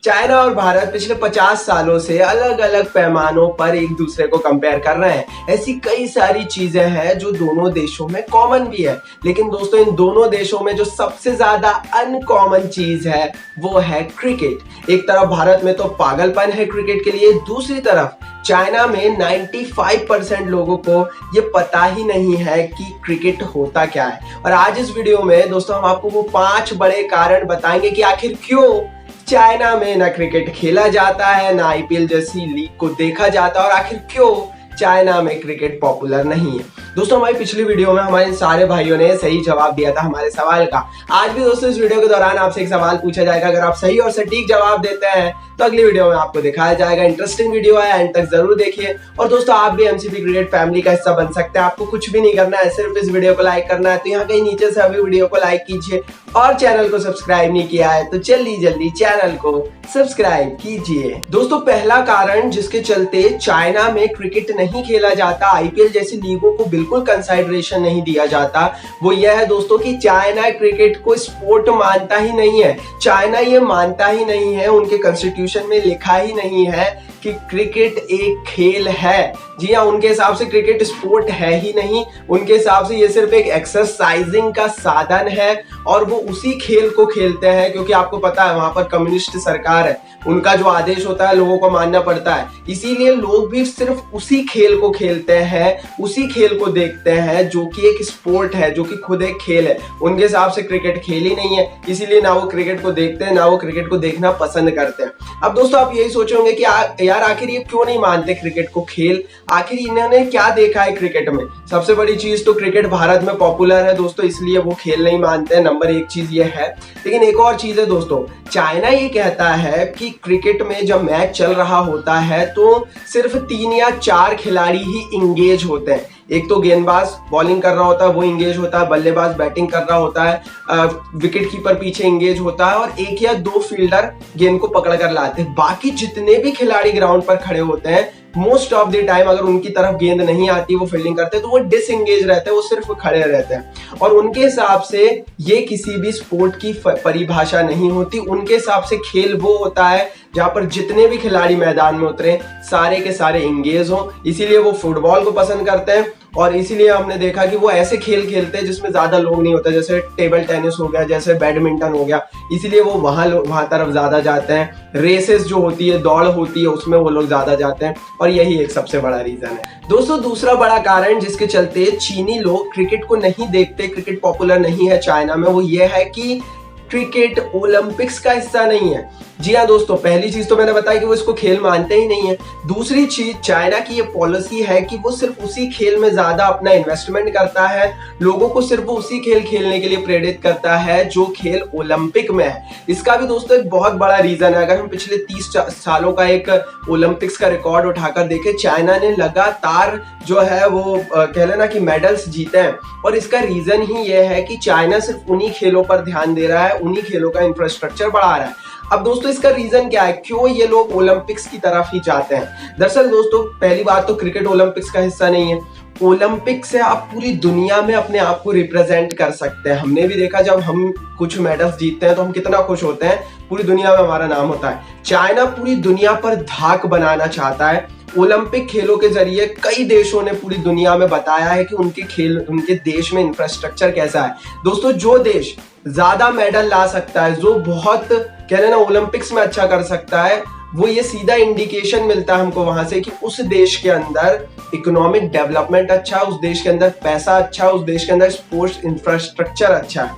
China और भारत पिछले 50 सालों से अलग अलग पैमानों पर एक दूसरे को कंपेयर कर रहे हैं। ऐसी कई सारी चीजें हैं जो दोनों देशों में कॉमन भी है, लेकिन दोस्तों इन दोनों देशों में जो सबसे ज्यादा अनकॉमन चीज है वो है क्रिकेट। एक तरफ भारत में तो पागलपन है क्रिकेट के लिए, दूसरी तरफ चाइना में 95% लोगों को ये पता ही नहीं है कि क्रिकेट होता क्या है। और आज इस वीडियो में दोस्तों हम आपको वो 5 बड़े कारण बताएंगे कि आखिर क्यों चाइना में ना क्रिकेट खेला जाता है, ना आईपीएल जैसी लीग को देखा जाता है, और आखिर क्यों चाइना में क्रिकेट पॉपुलर नहीं है। दोस्तों हमारी पिछली वीडियो में हमारे सारे भाइयों ने सही जवाब दिया था हमारे सवाल का। आज भी दोस्तों इस वीडियो के दौरान आपसे एक सवाल पूछा जाएगा, अगर आप सही और सटीक जवाब देते हैं तो अगली वीडियो में आपको दिखाया जाएगा। इंटरेस्टिंग वीडियो है, एंड तक जरूर देखिए। और दोस्तों आप भी एमसीपी क्रिकेट फैमिली का हिस्सा बन सकते हैं। आपको कुछ भी नहीं करना है, सिर्फ इस वीडियो को लाइक करना है। तो यहाँ कहीं नीचे से अभी वीडियो को लाइक कीजिए, और चैनल को सब्सक्राइब नहीं किया है तो जल्दी चैनल को सब्सक्राइब कीजिए। दोस्तों पहला कारण जिसके चलते चाइना में क्रिकेट नहीं खेला जाता, आईपीएल जैसी लीगों को बिल्कुल कंसिडरेशन नहीं दिया जाता, वो यह है दोस्तों कि चाइना क्रिकेट को स्पोर्ट मानता ही नहीं है। चाइना ये मानता ही नहीं है, उनके कॉन्स्टिट्यूशन में लिखा ही नहीं है कि क्रिकेट एक खेल है। जी हाँ, उनके हिसाब से क्रिकेट स्पोर्ट है ही नहीं। उनके हिसाब से ये सिर्फ एक एक्सरसाइजिंग का साधन है, और वो उसी खेल को खेलते हैं क्योंकि आपको पता है वहां पर कम्युनिस्ट सरकार है, उनका जो आदेश होता है लोगों को मानना पड़ता है। इसीलिए लोग भी सिर्फ उसी खेल को खेलते हैं, उसी खेल को देखते हैं जो कि एक स्पोर्ट है, जो कि खुद एक खेल है। उनके हिसाब से क्रिकेट खेल ही नहीं है, इसीलिए ना वो क्रिकेट को देखते हैं, ना वो क्रिकेट को देखना पसंद करते हैं। अब दोस्तों आप यही सोचोगे कि यार आखिर ये क्यों नहीं मानते क्रिकेट को खेल, आखिर इन्होंने क्या देखा है क्रिकेट में। सबसे बड़ी चीज तो क्रिकेट भारत में पॉपुलर है दोस्तों, इसलिए वो खेल नहीं मानते हैं। नंबर 1 चीज ये है। लेकिन एक और चीज है दोस्तों, चाइना ये कहता है कि क्रिकेट में जब मैच चल रहा होता है तो सिर्फ 3 या 4 खिलाड़ी ही इंगेज होते हैं। एक तो गेंदबाज बॉलिंग कर रहा होता है, वो इंगेज होता है, बल्लेबाज बैटिंग कर रहा होता है, विकेट कीपर पीछे इंगेज होता है, और 1 या 2 फील्डर गेंद को पकड़ कर लाते हैं। बाकी जितने भी खिलाड़ी ग्राउंड पर खड़े होते हैं, मोस्ट ऑफ द टाइम अगर उनकी तरफ गेंद नहीं आती, वो फील्डिंग करते हैं, तो वो डिसएंगेज रहते हैं, वो सिर्फ खड़े रहते हैं। और उनके हिसाब से ये किसी भी स्पोर्ट की परिभाषा नहीं होती। उनके हिसाब से खेल वो होता है जहां पर जितने भी खिलाड़ी मैदान में उतरे सारे के सारे इंगेज हो। इसीलिए वो फुटबॉल को पसंद करते हैं, और इसीलिए हमने देखा कि वो ऐसे खेल खेलते हैं जिसमें ज्यादा लोग नहीं होते, जैसे टेबल टेनिस हो गया, जैसे बैडमिंटन हो गया। इसीलिए वो वहां तरफ ज्यादा जाते हैं। रेसेस जो होती है, दौड़ होती है, उसमें वो लोग ज्यादा जाते हैं, और यही एक सबसे बड़ा रीजन है। दोस्तों दूसरा बड़ा कारण जिसके चलते चीनी लोग क्रिकेट को नहीं देखते, क्रिकेट पॉपुलर नहीं है चाइना में, वो ये है कि क्रिकेट ओलंपिक्स का हिस्सा नहीं है। जी हाँ दोस्तों, पहली चीज तो मैंने बताया कि वो इसको खेल मानते ही नहीं है। दूसरी चीज, चाइना की ये पॉलिसी है कि वो सिर्फ उसी खेल में ज्यादा अपना इन्वेस्टमेंट करता है, लोगों को सिर्फ उसी खेल खेलने के लिए प्रेरित करता है जो खेल ओलंपिक में है। इसका भी दोस्तों एक बहुत बड़ा रीजन है। अगर हम पिछले 30 सालों का एक ओलंपिक्स का रिकॉर्ड उठाकर देखें, चाइना ने लगातार जो है वो कह लेना कि मेडल्स जीते हैं, और इसका रीजन ही ये है कि चाइना सिर्फ उन्हीं खेलों पर ध्यान दे रहा है, उन्हीं खेलों का इंफ्रास्ट्रक्चर बढ़ा रहा है। अब दोस्तों इसका रीजन क्या है, क्यों ये लोग ओलंपिक्स की तरफ ही जाते हैं? दरअसल दोस्तों पहली बात तो क्रिकेट ओलंपिक्स का हिस्सा नहीं है। ओलंपिक से आप पूरी दुनिया में अपने आप को रिप्रेजेंट कर सकते हैं। हमने भी देखा जब हम कुछ मेडल्स जीतते हैं तो हम कितना खुश होते हैं, पूरी दुनिया में हमारा नाम होता है। चाइना पूरी दुनिया पर धाक बनाना चाहता है। ओलंपिक खेलों के जरिए कई देशों ने पूरी दुनिया में बताया है कि उनके देश में इंफ्रास्ट्रक्चर कैसा है। दोस्तों जो देश ज्यादा मेडल ला सकता है, जो बहुत कह रहे ना ओलंपिक्स में अच्छा कर सकता है, वो ये सीधा इंडिकेशन मिलता है हमको वहां से कि उस देश के अंदर इकोनॉमिक डेवलपमेंट अच्छा है, उस देश के अंदर पैसा अच्छा है, उस देश के अंदर स्पोर्ट्स इंफ्रास्ट्रक्चर अच्छा है,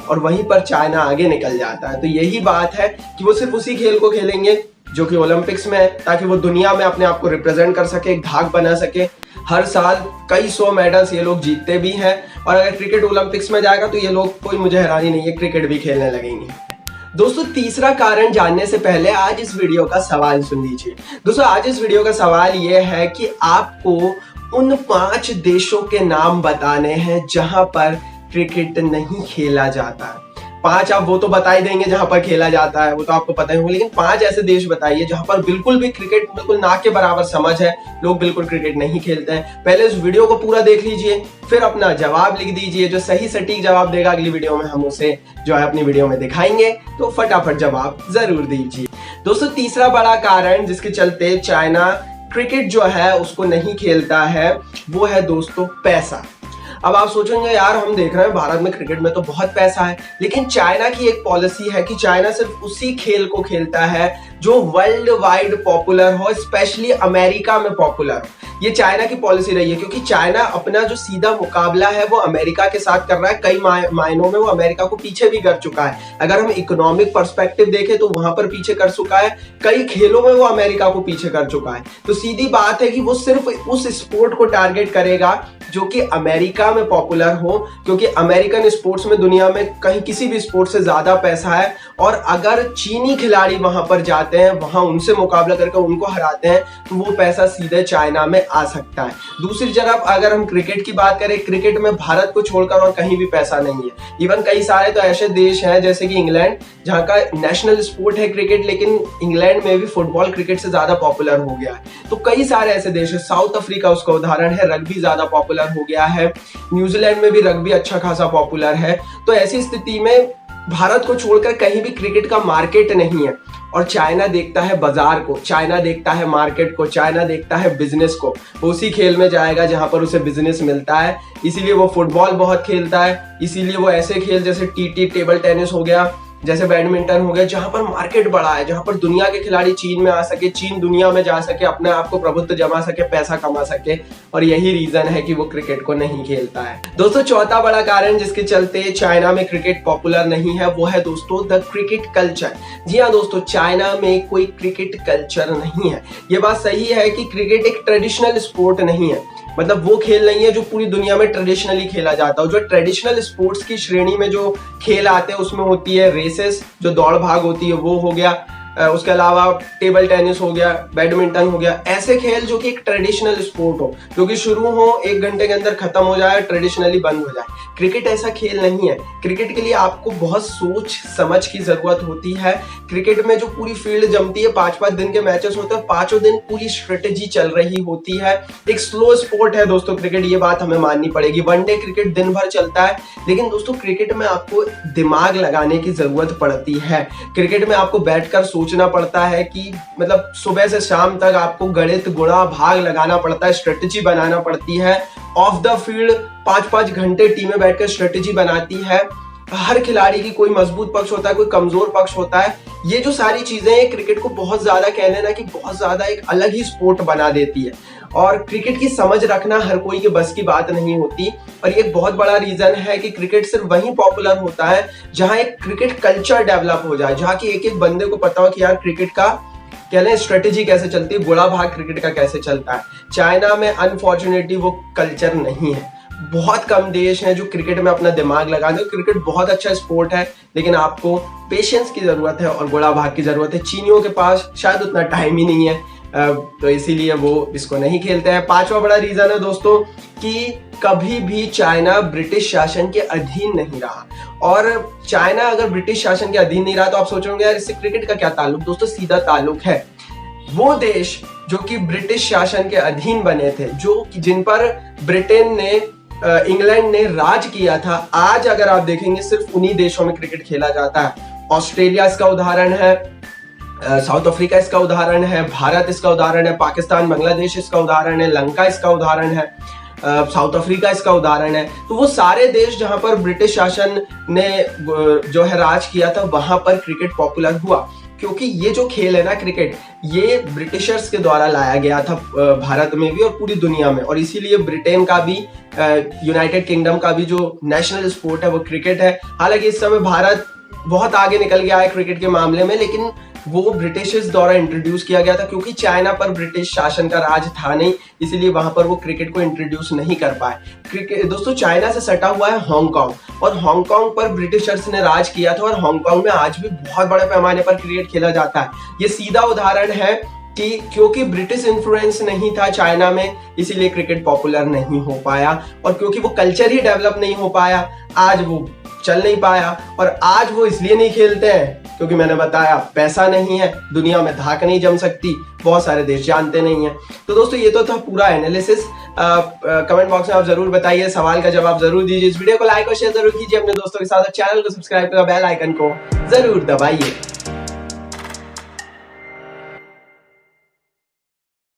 और वहीं पर चाइना आगे निकल जाता है। तो यही बात है कि वो सिर्फ उसी खेल को खेलेंगे जो कि ओलंपिक्स में है, ताकि वो दुनिया में अपने आप को रिप्रेजेंट कर सके, एक धाक बना सके। हर साल कई 100 मेडल्स ये लोग जीतते भी हैं, और अगर क्रिकेट ओलंपिक्स में जाएगा तो ये लोग, कोई मुझे हैरानी नहीं है, क्रिकेट भी खेलने लगेंगे। दोस्तों तीसरा कारण जानने से पहले आज इस वीडियो का सवाल सुन लीजिए। दोस्तों आज इस वीडियो का सवाल ये है कि आपको उन 5 देशों के नाम बताने हैं जहां पर क्रिकेट नहीं खेला जाता। 5 आप वो तो बता ही देंगे जहां पर खेला जाता है, वो तो आपको पता ही होगा, लेकिन 5 ऐसे देश बताइए जहां पर बिल्कुल भी क्रिकेट बिल्कुल ना के बराबर समझ है, लोग बिल्कुल क्रिकेट नहीं खेलते हैं। पहले इस वीडियो को पूरा देख लीजिए, फिर अपना जवाब लिख दीजिए। जो सही सटीक जवाब देगा अगली वीडियो में हम उसे जो है अपनी वीडियो में दिखाएंगे, तो फटाफट जवाब जरूर दीजिए। दोस्तों तीसरा बड़ा कारण जिसके चलते चाइना क्रिकेट जो है उसको नहीं खेलता है, वो है दोस्तों पैसा। अब आप सोचेंगे यार हम देख रहे हैं भारत में क्रिकेट में तो बहुत पैसा है, लेकिन चाइना की एक पॉलिसी है कि चाइना सिर्फ उसी खेल को खेलता है जो वर्ल्ड वाइड पॉपुलर हो, स्पेशली अमेरिका में पॉपुलर हो। ये चाइना की पॉलिसी रही है, क्योंकि चाइना अपना जो सीधा मुकाबला है वो अमेरिका के साथ कर रहा है। कई मायनों में वो अमेरिका को पीछे भी कर चुका है। अगर हम इकोनॉमिक पर्सपेक्टिव देखें तो वहां पर पीछे कर चुका है, कई खेलों में वो अमेरिका को पीछे कर चुका है। तो सीधी बात है कि वो सिर्फ उस स्पोर्ट को टारगेट करेगा जो कि अमेरिका में पॉपुलर हो, क्योंकि अमेरिकन स्पोर्ट्स में दुनिया में कहीं किसी भी स्पोर्ट से ज्यादा पैसा है। और अगर चीनी खिलाड़ी वहां पर जाते हैं, वहां उनसे मुकाबला करके उनको हराते हैं, तो वो पैसा सीधे चाइना में आ सकता है। दूसरी तरफ अगर हम क्रिकेट की बात करें, क्रिकेट में भारत को छोड़कर और कहीं भी पैसा नहीं है। इवन कई सारे तो ऐसे देश हैं जैसे कि इंग्लैंड, जहां का नेशनल स्पोर्ट है क्रिकेट, लेकिन इंग्लैंड में भी फुटबॉल क्रिकेट से ज्यादा पॉपुलर हो गया है। तो कई सारे ऐसे देश है, साउथ अफ्रीका उसका उदाहरण है, रग्बी ज्यादा पॉपुलर हो गया है। न्यूजीलैंड में भी रग्बी अच्छा खासा पॉपुलर है। तो ऐसी स्थिति में भारत को छोड़कर कहीं भी क्रिकेट का मार्केट नहीं है। और चाइना देखता है बाजार को, चाइना देखता है मार्केट को, चाइना देखता है बिजनेस को। वो उसी खेल में जाएगा जहां पर उसे बिजनेस मिलता है। इसीलिए वो फुटबॉल बहुत खेलता है, इसीलिए वो ऐसे खेल जैसे टी टेबल टेनिस हो गया, जैसे बैडमिंटन हो गया, जहां पर मार्केट बड़ा है, जहां पर दुनिया के खिलाड़ी चीन में आ सके, चीन दुनिया में जा सके, अपने आप को प्रभुत्व जमा सके, पैसा कमा सके। और यही रीजन है कि वो क्रिकेट को नहीं खेलता है। दोस्तों चौथा बड़ा कारण जिसके चलते चाइना में क्रिकेट पॉपुलर नहीं है, वो है दोस्तों द क्रिकेट कल्चर। जी हाँ दोस्तों, चाइना में कोई क्रिकेट कल्चर नहीं है। ये बात सही है कि क्रिकेट एक ट्रेडिशनल स्पोर्ट नहीं है, मतलब वो खेल नहीं है जो पूरी दुनिया में ट्रेडिशनली खेला जाता है। जो ट्रेडिशनल स्पोर्ट्स की श्रेणी में जो खेल आते हैं उसमें होती है रेसेस, जो दौड़ भाग होती है वो हो गया, उसके अलावा टेबल टेनिस हो गया, बैडमिंटन हो गया। ऐसे खेल जो कि एक ट्रेडिशनल स्पोर्ट हो, जो कि शुरू हो 1 घंटे के अंदर खत्म हो जाए, ट्रेडिशनली बंद हो जाए। क्रिकेट ऐसा खेल नहीं है। क्रिकेट के लिए आपको बहुत सोच समझ की जरूरत होती है। क्रिकेट में जो पूरी फील्ड जमती है, 5-5 दिन के मैचेस होते हैं, 5 दिन पूरी स्ट्रेटेजी चल रही होती है। एक स्लो स्पोर्ट है दोस्तों क्रिकेट, ये बात हमें माननी पड़ेगी। वनडे क्रिकेट दिन भर चलता है, लेकिन दोस्तों क्रिकेट में आपको दिमाग लगाने की जरूरत पड़ती है। क्रिकेट में आपको बैठकर सोचना पड़ता है कि मतलब सुबह से शाम तक आपको गणित गुणा भाग लगाना पड़ता है, स्ट्रेटेजी बनाना पड़ती है। ऑफ द फील्ड 5-5 घंटे टीमें बैठकर स्ट्रेटेजी बनाती है। हर खिलाड़ी की कोई मजबूत पक्ष होता है, कोई कमजोर पक्ष होता है। ये जो सारी चीजें क्रिकेट को बहुत ज्यादा कह लेना कि बहुत ज्यादा एक अलग ही स्पोर्ट बना देती है। और क्रिकेट की समझ रखना हर कोई के बस की बात नहीं होती। और ये एक बहुत बड़ा रीजन है कि क्रिकेट सिर्फ वहीं पॉपुलर होता है जहां एक क्रिकेट कल्चर डेवलप हो जाए, जहां की एक एक बंदे को पता हो कि यार क्रिकेट का कह लें स्ट्रेटेजी कैसे चलती है, गुणा भाग क्रिकेट का कैसे चलता है। चाइना में अनफॉर्चुनेटली वो कल्चर नहीं है। बहुत कम देश हैं जो क्रिकेट में अपना दिमाग लगाते हैं। क्रिकेट बहुत अच्छा स्पोर्ट है, लेकिन आपको पेशेंस की जरूरत है और गुणा भाग की जरूरत है। चीनियों के पास शायद उतना टाइम ही नहीं है, तो इसीलिए वो इसको नहीं खेलते हैं। 5वां बड़ा रीजन है दोस्तों कि कभी भी चाइना ब्रिटिश शासन के अधीन नहीं रहा। और चाइना अगर ब्रिटिश शासन के अधीन नहीं रहा तो आप सोचोगे यार इससे क्रिकेट का क्या ताल्लुक। दोस्तों सीधा ताल्लुक है। वो देश जो कि ब्रिटिश शासन के अधीन बने थे, जो जिन पर ब्रिटेन ने इंग्लैंड ने राज किया था, आज अगर आप देखेंगे सिर्फ उन्हीं देशों में क्रिकेट खेला जाता है। ऑस्ट्रेलिया इसका उदाहरण है, साउथ अफ्रीका इसका उदाहरण है, भारत इसका उदाहरण है, पाकिस्तान बांग्लादेश इसका उदाहरण है, लंका इसका उदाहरण है, साउथ अफ्रीका इसका उदाहरण है। तो वो सारे देश जहां पर ब्रिटिश शासन ने जो है राज किया था, वहां पर क्रिकेट पॉपुलर हुआ। क्योंकि ये जो खेल है ना क्रिकेट, ये ब्रिटिशर्स के द्वारा लाया गया था भारत में भी और पूरी दुनिया में। और इसीलिए ब्रिटेन का भी, यूनाइटेड किंगडम का भी जो नेशनल स्पोर्ट है वो क्रिकेट है। हालांकि इस समय भारत बहुत आगे निकल गया है क्रिकेट के मामले में, लेकिन वो ब्रिटिशर्स द्वारा इंट्रोड्यूस किया गया था। क्योंकि चाइना पर ब्रिटिश शासन का राज था नहीं, इसीलिए वहां पर वो क्रिकेट को इंट्रोड्यूस नहीं कर पाए। क्रिकेट दोस्तों चाइना से सटा हुआ है हांगकांग, और हांगकांग पर ब्रिटिशर्स ने राज किया था। और हांगकांग में आज भी बहुत बड़े पैमाने पर क्रिकेट खेला जाता है। ये सीधा उदाहरण है कि क्योंकि ब्रिटिश इन्फ्लुएंस नहीं था चाइना में, इसीलिए क्रिकेट पॉपुलर नहीं हो पाया, और क्योंकि वो कल्चर ही डेवलप नहीं हो पाया, आज वो चल नहीं पाया। और आज वो इसलिए नहीं खेलते हैं क्योंकि मैंने बताया पैसा नहीं है, दुनिया में धाक नहीं जम सकती, बहुत सारे देश जानते नहीं है। तो दोस्तों ये तो था पूरा एनालिसिस। कमेंट बॉक्स में आप जरूर बताइए, सवाल का जवाब जरूर दीजिए, इस वीडियो को लाइक और शेयर जरूर कीजिए अपने दोस्तों के साथ, चैनल को सब्सक्राइब कर बेल आइकन को जरूर दबाइए।